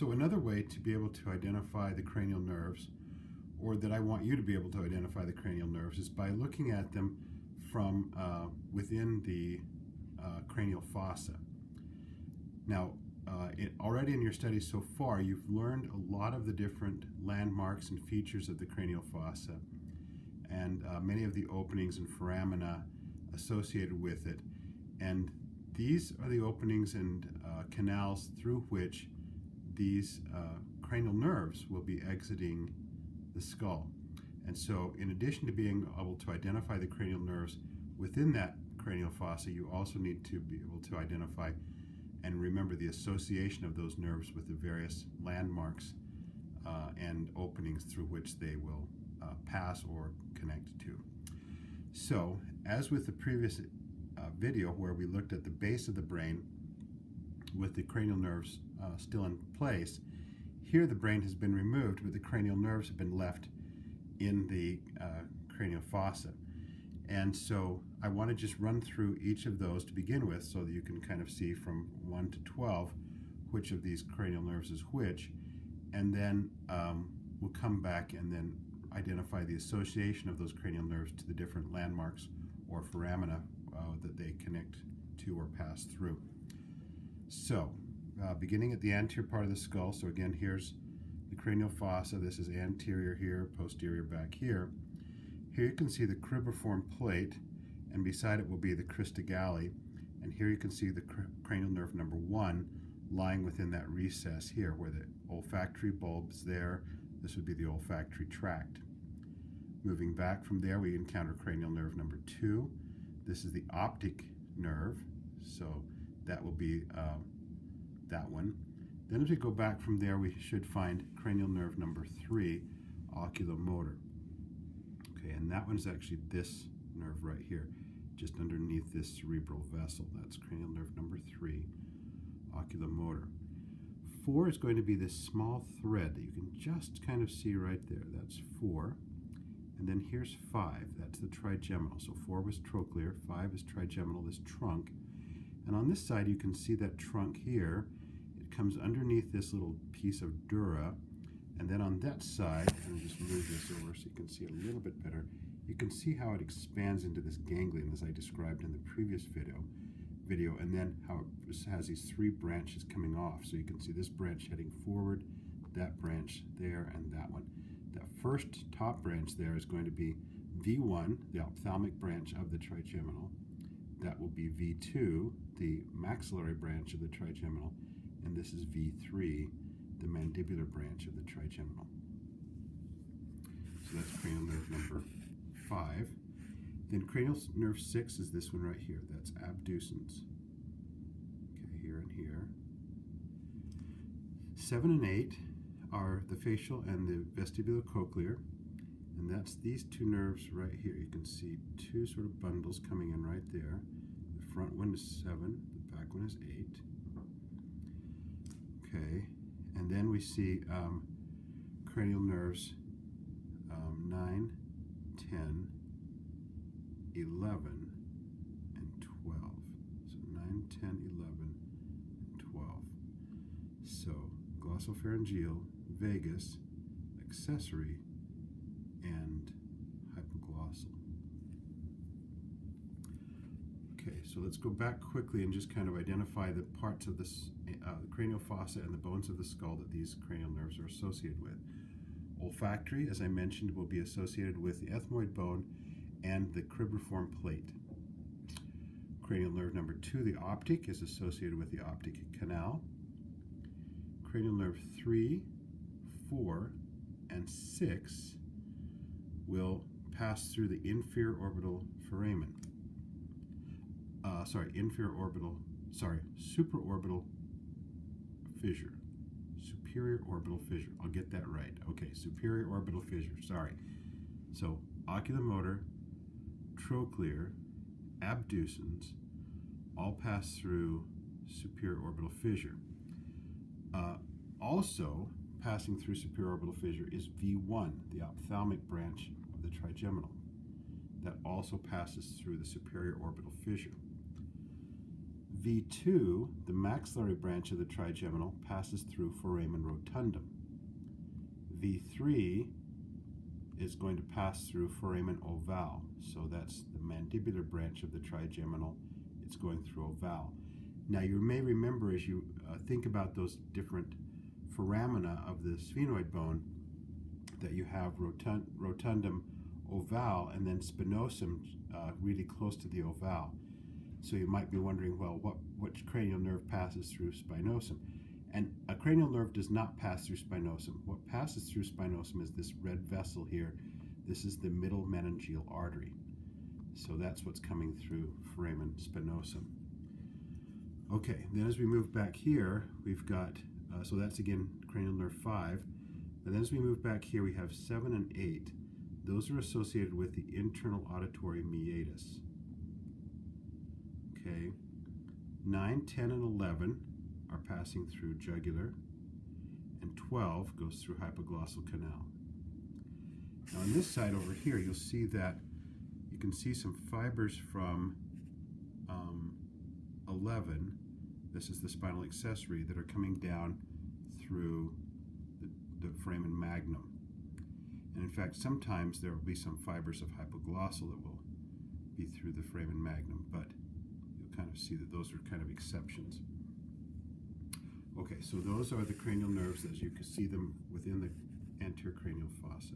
So another way to be able to identify the cranial nerves, or that I want you to be able to identify the cranial nerves, is by looking at them from within the cranial fossa. Now, already in your studies so far, you've learned a lot of the different landmarks and features of the cranial fossa, and many of the openings and foramina associated with it. And these are the openings and canals through which these cranial nerves will be exiting the skull. And so, in addition to being able to identify the cranial nerves within that cranial fossa, you also need to be able to identify and remember the association of those nerves with the various landmarks and openings through which they will pass or connect to. So, as with the previous video where we looked at the base of the brain with the cranial nerves still in place, here the brain has been removed, but the cranial nerves have been left in the cranial fossa. And so I want to just run through each of those to begin with so that you can kind of see from 1 to 12 which of these cranial nerves is which, and then we'll come back and then identify the association of those cranial nerves to the different landmarks or foramina that they connect to or pass through. So, beginning at the anterior part of the skull, so again, here's the cranial fossa. This is anterior here, posterior back here. Here you can see the cribriform plate, and beside it will be the crista galli. And here you can see the cranial nerve number 1 lying within that recess here, where the olfactory bulb is there. This would be the olfactory tract. Moving back from there, we encounter cranial nerve number 2. This is the optic nerve, so that will be that one. Then as we go back from there, we should find cranial nerve number 3, oculomotor. Okay, and that one is actually this nerve right here, just underneath this cerebral vessel. That's cranial nerve number 3, oculomotor. 4 is going to be this small thread that you can just kind of see right there. That's 4. And then here's 5. That's the trigeminal. So 4 was trochlear, 5 is trigeminal, this trunk. And on this side, you can see that trunk here. It comes underneath this little piece of dura. And then on that side, I'm going to just move this over so you can see a little bit better. You can see how it expands into this ganglion as I described in the previous video, and then how it has these 3 branches coming off. So you can see this branch heading forward, that branch there, and that one. That first top branch there is going to be V1, the ophthalmic branch of the trigeminal. That will be V2, the maxillary branch of the trigeminal, and this is V3, the mandibular branch of the trigeminal. So that's cranial nerve number 5. Then cranial nerve 6 is this one right here. That's abducens. Okay, here and here. 7 and 8 are the facial and the vestibulocochlear, and that's these 2 nerves right here. You can see 2 sort of bundles coming in right there. The front one is 7, the back one is 8. Okay, and then we see cranial nerves 9, 10, 11, and 12. So 9, 10, 11, and 12. So glossopharyngeal, vagus, accessory, and hypoglossal. Okay, so let's go back quickly and just kind of identify the parts of this cranial fossa and the bones of the skull that these cranial nerves are associated with. Olfactory, as I mentioned, will be associated with the ethmoid bone and the cribriform plate. Cranial nerve number 2, the optic, is associated with the optic canal. Cranial nerve 3, 4, and 6 will pass through the inferior orbital foramen. Supraorbital fissure. Superior orbital fissure. I'll get that right. Okay, superior orbital fissure. Sorry. So oculomotor, trochlear, abducens all pass through superior orbital fissure. Also passing through superior orbital fissure is V1, the ophthalmic branch of the trigeminal. That also passes through the superior orbital fissure. V2, the maxillary branch of the trigeminal, passes through foramen rotundum. V3 is going to pass through foramen ovale, so that's the mandibular branch of the trigeminal. It's going through ovale. Now you may remember, as you think about those different foramina of the sphenoid bone, that you have rotundum, ovale, and then spinosum really close to the ovale. So you might be wondering, well, which cranial nerve passes through spinosum? And a cranial nerve does not pass through spinosum. What passes through spinosum is this red vessel here. This is the middle meningeal artery. So that's what's coming through foramen spinosum. Okay, then as we move back here, we've got, so that's again cranial nerve 5. But then as we move back here, we have 7 and 8. Those are associated with the internal auditory meatus. Okay, 9, 10, and 11 are passing through jugular, and 12 goes through hypoglossal canal. Now on this side over here, you'll see that you can see some fibers from 11, this is the spinal accessory, that are coming down through the foramen magnum. And in fact, sometimes there will be some fibers of hypoglossal that will be through the foramen magnum, but you'll kind of see that those are kind of exceptions. Okay, so those are the cranial nerves as you can see them within the anterior cranial fossa.